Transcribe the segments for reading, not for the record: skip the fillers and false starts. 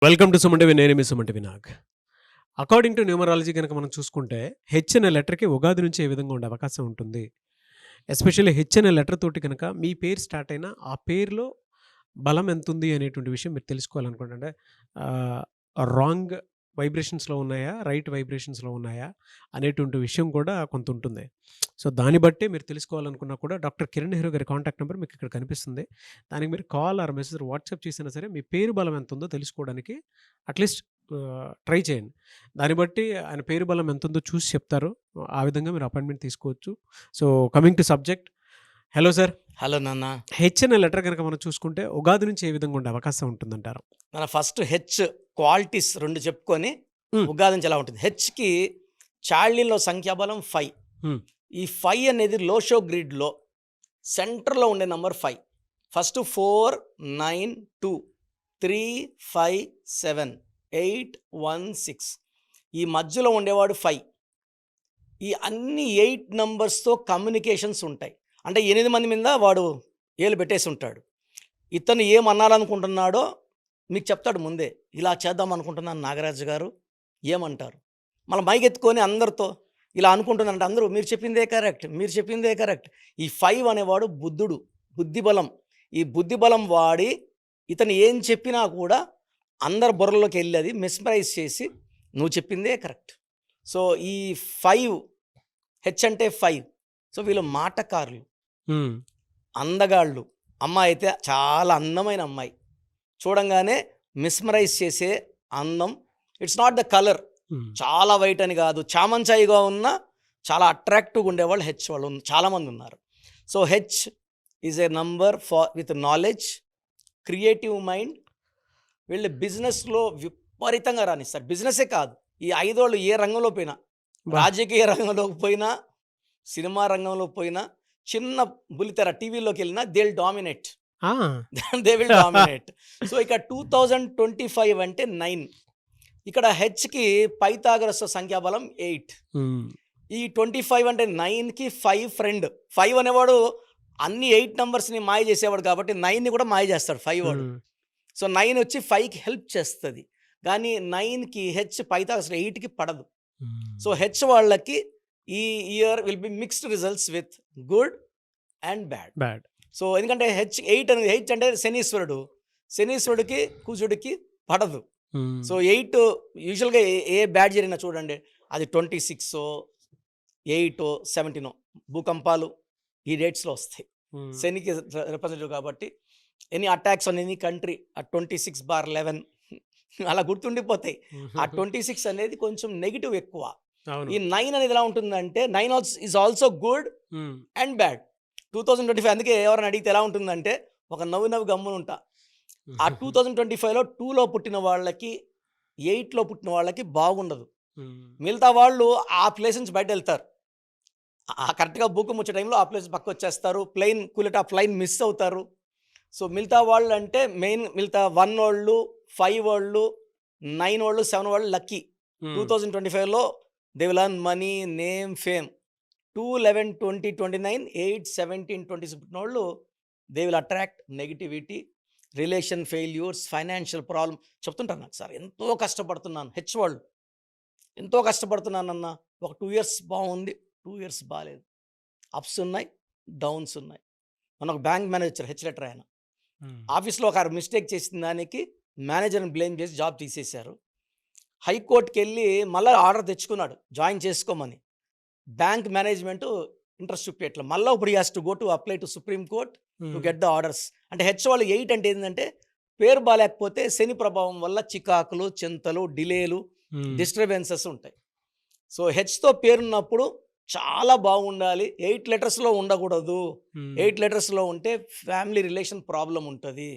Welcome to SumanTV. నేను మీ సుమంటి వినాగ్. అకార్డింగ్ టు న్యూమరాలజీ గనక మనం చూసుకుంటే, హెచ్ అనే లెటర్‌కి ఉగాది నుంచి ఏ విధంగా ఉండే అవకాశం ఉంటుంది. ఎస్పెషల్లీ హెచ్ అనే లెటర్ తోటి గనక మీ పేరు స్టార్ట్ అయిన, ఆ పేరులో బలం ఎంతుంది అనేటువంటి విషయం మీరు తెలుసుకోవాలనుకోండి. అంటే ఆహ్, రాంగ్ వైబ్రేషన్స్‌లో ఉన్నాయా? రైట్ వైబ్రేషన్స్‌లో ఉన్నాయా? అనేటువంటి విషయం కూడా కొంతుంటుంది. సో, దాన్ని బట్టే మీరు తెలుసుకోవాలనుకున్నా కూడా డాక్టర్ కిరణ్ నెహ్రూ గారి కాంటాక్ట్ నంబర్ మీకు ఇక్కడ కనిపిస్తుంది. దానికి మీరు కాల్ ఆర్ మెసేజ్ వాట్సాప్ చేసినా సరే మీ పేరు బలం ఎంతుందో తెలుసుకోవడానికి అట్‌లీస్ట్ ట్రై చేయండి. దాన్ని బట్టి ఆయన పేరు బలం ఎంతుందో చూసి చెప్తారు. ఆ విధంగా మీరు అపాయింట్‌మెంట్ తీసుకోవచ్చు. So, coming to subject. Hello sir. Hello నాన్న. హెచ్ అనే లెటర్ గనక మనం చూసుకుంటే ఉగాది నుంచి ఏ విధంగా ఉండే అవకాశం ఉంటుందంటారు? మన ఫస్ట్ హెచ్ క్వాలిటీస్ 2 చెప్పుకొని హ్మ్. ఉగాది నుంచి ఎలా ఉంటుంది. హెచ్‌కి చార్లీలో సంఖ్యాబలం 5. హ్మ్. ఈ 5 అనేది లోషో గ్రిడ్‌లో సెంటర్‌లో ఉండే నంబర్ 5. ఫస్ట్ 4, 9, 2, 3, 5, 7, 8, 1, 6 ఈ మధ్యలో ఉండేవాడు 5. ఈ అన్ని 8 నంబర్స్‌తో కమ్యూనికేషన్స్ ఉంటాయి. అంటే 8 మంది మీద వాడు ఏలు పెట్టేసి ఉంటాడు. ఇతను ఏమనాలనుకుంటున్నాడో మీకు చెప్తాడు ముందే. ఇలా చేద్దాం అనుకుంటున్నాను నాగరాజు గారు, ఏమంటారు? మళ్ళీ మైక్ ఎత్తుకొని అందరితో ఇలా అనుకుంటున్నానంటే అందరూ మీరు చెప్పిందే కరెక్ట్, మీరు చెప్పిందే కరెక్ట్. ఈ 5 అనేవాడు బుద్ధుడు, బుద్ధిబలం. ఈ బుద్ధిబలం వాడి ఇతను ఏం చెప్పినా కూడా అందరి బుర్రలోకి వెళ్ళి అది మిస్మరైజ్ చేసి నువ్వు చెప్పిందే కరెక్ట్. సో ఈ 5 హెచ్ అంటే 5. సో వీళ్ళు మాటకారులు, హ్మ్. అందగాళ్ళు. అమ్మాయి అయితే చాలా అందమైన అమ్మాయి. చూడంగానే మిస్మరైజ్ చేసే అందం. It's not the colour. హ్మ్. చాలా వైట్ అని కాదు, చామంచాయిగా ఉన్న చాలా అట్రాక్టివ్గా ఉండేవాళ్ళు హెచ్ వాళ్ళు చాలామంది ఉన్నారు. So H is a number for with knowledge, creative mind. వీళ్ళు బిజినెస్లో విపరీతంగా రాణిస్తారు. బిజినెసే కాదు, ఈ 5 వాళ్ళు ఏ రంగంలో పోయినా, బా! రాజకీయ రంగంలోకి పోయినా, సినిమా రంగంలో పోయినా, చిన్న బుల్లితెర టీవీలోకి వెళ్ళినా దే విల్ డామినేట్. ఆ! They will dominate. సో ఇక 2025 అంటే 9. ఇక్కడ హెచ్కి పైథాగరస్ సంఖ్యాబలం 8. హ్మ్. ఈ 25 అంటే 9కి 5 ఫ్రెండ్. 5 అనేవాడు అన్ని 8 నంబర్స్ని మాయ చేసేవాడు కాబట్టి 9ని కూడా మాయ చేస్తాడు 5 వాడు. హ్మ్. సో 9 వచ్చి 5కి హెల్ప్ చేస్తుంది. కానీ 9కి హెచ్ పైథాగరస్ 8కి పడదు. సో హ్మ్. హెచ్ వాళ్ళకి ఈ year will be mixed results with good and bad. Bad. So ఎందుకంటే హెచ్ 8 అనేది, హెచ్ అంటే శనీశ్వరుడు. శనీశ్వరుడికి కుజుడికి పడదు. హ్మ్. సో 8 యూజువల్గా ఏ బ్యాడ్ జరిగినా చూడండి, అది 26, 8, 17 భూకంపాలు ఈ డేట్స్లో వస్తాయి. హ్మ్. శనికి రిప్రజెంటేటివ్ కాబట్టి any attacks on any country ఆ 26/11 అలా గుర్తుండిపోతాయి. ఆ 26 అనేది కొంచెం నెగిటివ్ ఎక్కువ. అవును. ఈ 9 అనేది ఎలా ఉంటుందంటే 9 ఈజ్ ఆల్సో గుడ్ హ్మ్. And bad. 2025 అందుకే ఎవరైనా అడిగితే ఎలా ఉంటుందంటే ఒక నవ్వు గమ్మున ఉంటా. ఆ 2025లో 2లో పుట్టిన వాళ్ళకి, 8లో పుట్టిన వాళ్ళకి బాగుండదు. హ్మ్. మిగతా వాళ్ళు ఆ ప్లేస్ నుంచి బయట వెళ్తారు. కరెక్ట్గా భూకంపం వచ్చే టైంలో ఆ ప్లేస్ పక్క వచ్చేస్తారు. ప్లేన్ కూలెట్ ఆ ఫ్లైన్ మిస్ అవుతారు. సో మిగతా వాళ్ళు అంటే మెయిన్ మిగతా 1 వాళ్ళు, 5 వాళ్ళు, 9 వాళ్ళు, 7 వాళ్ళు లక్కీ. హ్మ్. 2025లో they will earn money, name, fame. 2, 11, 20, 29, 8, 17, 26 పుట్టినోళ్ళు they will attract negativity, relation failures, financial problem. చెప్తుంటారు నాకు, సార్ ఎంతో కష్టపడుతున్నాను, హెచ్ వాళ్ళు ఎంతో కష్టపడుతున్నానన్న. ఒక 2 ఇయర్స్ బాగుంది, 2 ఇయర్స్ బాగాలేదు. అప్స్ ఉన్నాయి, డౌన్స్ ఉన్నాయి. మన ఒక బ్యాంక్ మేనేజర్ హెచ్ లెటర్ ఆయన హ్మ్. ఆఫీస్లో ఒక మిస్టేక్ చేసిన దానికి మేనేజర్ని బ్లేమ్ చేసి జాబ్ తీసేశారు. హైకోర్టుకి వెళ్ళి మళ్ళీ ఆర్డర్ తెచ్చుకున్నాడు జాయిన్ చేసుకోమని. బ్యాంక్ మేనేజ్మెంట్ ఇంట్రెస్ట్ చూపించట్లేదు. మళ్ళీ ఇప్పుడు has to go to apply to supreme court to hmm. Get the orders. అంటే హెచ్ వాళ్ళు 8 అంటే ఏంటంటే పేరు బాగాలేకపోతే శని ప్రభావం వల్ల చికాకులు, చింతలు, డిలేలు, హ్మ్. డిస్టర్బెన్సెస్ ఉంటాయి. సో హెచ్తో పేరున్నప్పుడు చాలా బాగుండాలి. 8 లెటర్స్లో ఉండకూడదు. హ్మ్. 8 లెటర్స్లో ఉంటే ఫ్యామిలీ రిలేషన్ ప్రాబ్లం ఉంటుంది.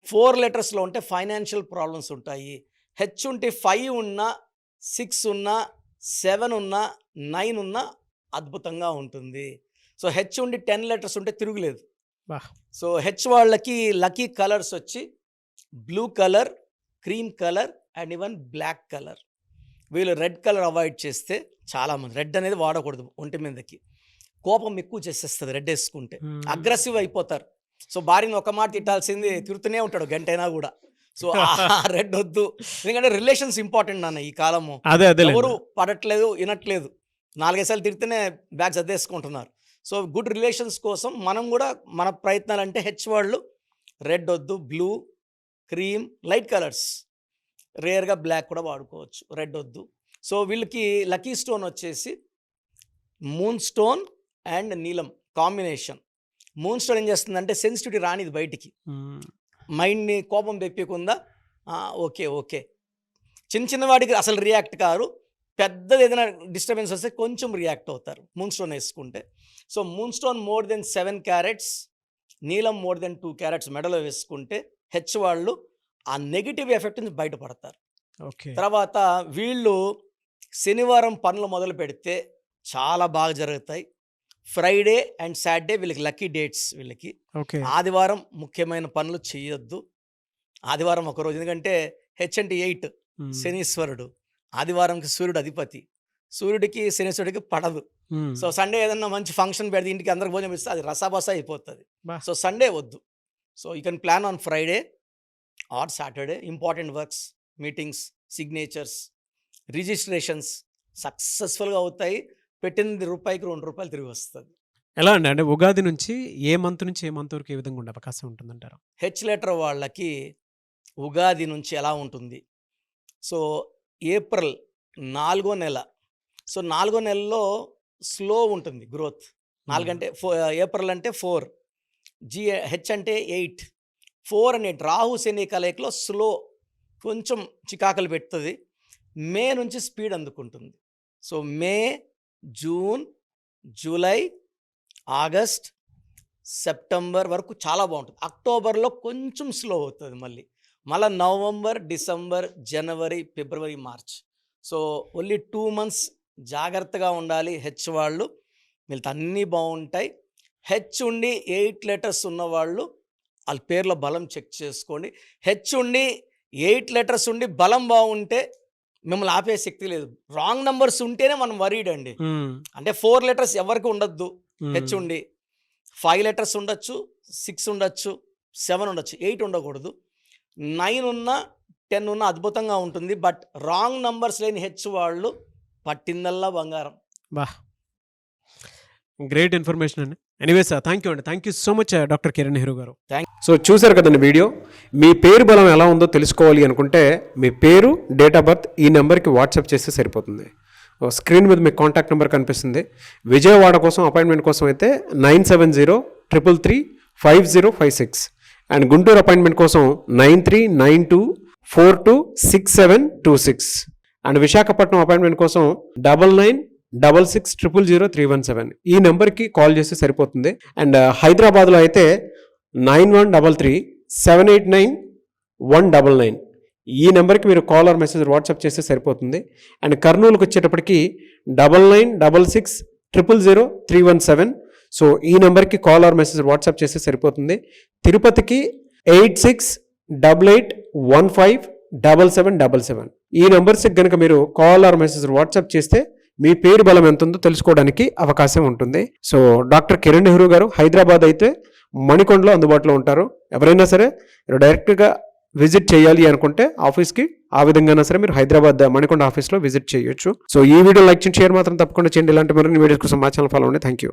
4 లెటర్స్లో ఉంటే ఫైనాన్షియల్ ప్రాబ్లమ్స్ ఉంటాయి. హెచ్ ఉంటే 5 ఉన్నా, 6 ఉన్నా, 7 ఉన్నా, 9 ఉన్నా అద్భుతంగా ఉంటుంది. సో హెచ్ ఉండి 10 లెటర్స్ ఉంటే తిరుగులేదు. బా! సో హెచ్ వాళ్ళకి లక్కీ కలర్స్ వచ్చి blue colour, cream colour and even black colour. వీళ్ళు రెడ్ కలర్ అవాయిడ్ చేస్తే చాలామంది రెడ్ అనేది వాడకూడదు ఒంటి మీదకి. కోపం ఎక్కువ చేసేస్తుంది రెడ్ వేసుకుంటే. హ్మ్. అగ్రెసివ్ అయిపోతారు. సో భార్యని ఒక మాట తిట్టాల్సింది తిడుతూనే ఉంటాడు గంటైనా కూడా. సో ఆ రెడ్ వద్దు, ఎందుకంటే రిలేషన్స్ ఇంపార్టెంట్ నాన్న ఈ కాలము. అదే ఎవరు పడట్లేదు, వినట్లేదు, 4-5 సార్లు తిరిగితేనే బ్యాగ్స్ అద్దేసుకుంటున్నారు. సో గుడ్ రిలేషన్స్ కోసం మనం కూడా మన ప్రయత్నాలు అంటే వాళ్ళు రెడ్ వద్దు, బ్లూ, క్రీమ్, లైట్ కలర్స్, రేర్గా బ్లాక్ కూడా వాడుకోవచ్చు, రెడ్ వద్దు. సో వీళ్ళకి లక్కీ స్టోన్ వచ్చేసి మూన్ స్టోన్ అండ్ నీలం కాంబినేషన్. మూన్ స్టోన్ ఏం చేస్తుందంటే సెన్సిటివిటీ రానిది బయటికి, మైండ్ని కోపం తెప్పకుండా ఓకే ఓకే, చిన్న వాడికి అసలు రియాక్ట్ కారు, పెద్దది ఏదైనా డిస్టర్బెన్స్ వస్తే కొంచెం రియాక్ట్ అవుతారు మూన్ స్టోన్ వేసుకుంటే. So moonstone more than 7 carats, నీలం మోర్ దెన్ 2 క్యారెట్స్ మెడలో వేసుకుంటే వాళ్ళు ఆ నెగిటివ్ ఎఫెక్ట్ నుంచి బయటపడతారు. ఓకే. తర్వాత వీళ్ళు శనివారం పనులు మొదలు పెడితే చాలా బాగా జరుగుతాయి. ఫ్రైడే అండ్ సాటర్డే వీళ్ళకి లక్కీ డేట్స్. వీళ్ళకి ఆదివారం ముఖ్యమైన పనులు చేయొద్దు. ఆదివారం ఒకరోజు, ఎందుకంటే హెచ్ అంటే 8 శనీశ్వరుడు, ఆదివారంకి సూర్యుడు అధిపతి, సూర్యుడికి శనీశ్వరుడికి పడదు. సో సండే ఏదన్నా మంచి ఫంక్షన్ పెడితే ఇంటికి అందరికి భోజనం ఇస్తే అది రసాబసా అయిపోతుంది. సో సండే వద్దు. So you can plan on Friday or Saturday. Important works, meetings, signatures, registrations సక్సెస్ఫుల్గా అవుతాయి. పెట్టింది రూపాయికి 2 రూపాయలు తిరిగి వస్తుంది. ఎలా అండి? అంటే ఉగాది నుంచి ఏ మంత్ వరకు ఏ విధంగా ఉండే అవకాశం ఉంటుందంటారు? హెచ్ లెటర్ వాళ్ళకి ఉగాది నుంచి ఎలా ఉంటుంది? సో ఏప్రిల్ 4వ నెల. సో 4వ నెలలో స్లో ఉంటుంది గ్రోత్. 4 అంటే ఏప్రిల్ అంటే 4, హెచ్ అంటే 8, 4 and 8 రాహు శని కలయికలో స్లో, కొంచెం చికాకులు పెడుతుంది. మే నుంచి స్పీడ్ అందుకుంటుంది. సో మే, జూన్, జూలై, ఆగస్ట్, సెప్టెంబర్ వరకు చాలా బాగుంటుంది. అక్టోబర్లో కొంచెం స్లో అవుతుంది. మళ్ళీ నవంబర్, డిసెంబర్, జనవరి, ఫిబ్రవరి, మార్చ్. సో ఓన్లీ 2 months జాగ్రత్తగా ఉండాలి హెచ్ వాళ్ళు. వీళ్ళతో అన్నీ బాగుంటాయి. హెచ్ ఉండి 8 letters ఉన్నవాళ్ళు వాళ్ళ పేర్ల బలం చెక్ చేసుకోండి. హెచ్ ఉండి 8 letters ఉండి బలం బాగుంటే మిమ్మల్ని ఆపే శక్తి లేదు. రాంగ్ నంబర్స్ ఉంటేనే మనం వరీడ్ అండి. అంటే 4 letters ఎవరికి ఉండొద్దు. హెచ్ ఉండి 5 letters ఉండొచ్చు, 6 ఉండొచ్చు, 7 ఉండొచ్చు, 8 ఉండకూడదు. 9 ఉన్నా 10 ఉన్నా అద్భుతంగా ఉంటుంది. బట్ రాంగ్ నంబర్స్ లేని హెచ్ వాళ్ళు పట్టిందల్లా బంగారం. గ్రేట్ ఇన్ఫర్మేషన్ అండి. ఎనీవేస్ థ్యాంక్ యూ అండి. Thank you so much doctor Kiran Nehru గారు. సో చూసారు కదండి వీడియో. మీ పేరు బలం ఎలా ఉందో తెలుసుకోవాలి అనుకుంటే మీ పేరు, డేట్ ఆఫ్ బర్త్ ఈ నెంబర్కి వాట్సాప్ చేస్తే సరిపోతుంది. స్క్రీన్ మీద మీకు కాంటాక్ట్ నెంబర్ కనిపిస్తుంది. విజయవాడ కోసం అపాయింట్మెంట్ కోసం అయితే 9703335056 అండ్ గుంటూరు అపాయింట్మెంట్ కోసం 9392426726 అండ్ విశాఖపట్నం అపాయింట్మెంట్ కోసం 9966000317 ఈ నెంబర్కి కాల్ చేస్తే సరిపోతుంది. అండ్ హైదరాబాద్లో అయితే 9133789199 ఈ నెంబర్కి మీరు కాల్ ఆర్ మెసేజ్ వాట్సాప్ చేస్తే సరిపోతుంది. అండ్ కర్నూలుకి వచ్చేటప్పటికి 9966000317 సో ఈ నెంబర్కి కాల్ ఆర్ మెసేజ్ వాట్సాప్ చేస్తే సరిపోతుంది. తిరుపతికి 8688157777 ఈ నెంబర్స్కి కనుక మీరు కాల్ ఆర్ మెసేజ్ వాట్సాప్ చేస్తే మీ పేరు బలం ఎంత ఉందో తెలుసుకోవడానికి అవకాశం ఉంటుంది. సో డాక్టర్ కిరణ్ నెహ్రూ గారు హైదరాబాద్ అయితే మణికొండలో అందుబాటులో ఉంటారు. ఎవరైనా సరే డైరెక్ట్గా విజిట్ చేయాలి అనుకుంటే ఆఫీస్కి ఆ విధంగా సరే మీరు హైదరాబాద్ మణికొండ ఆఫీస్లో విజిట్ చేయొచ్చు. సో ఈ వీడియో లైక్ చేయండి, షేర్ మాత్రం తప్పకుండా చేయండి. ఇలాంటి మరిన్ని వీడియోస్ కోసం మా ఛానల్ ఫాలో అవ్వండి. Thank you.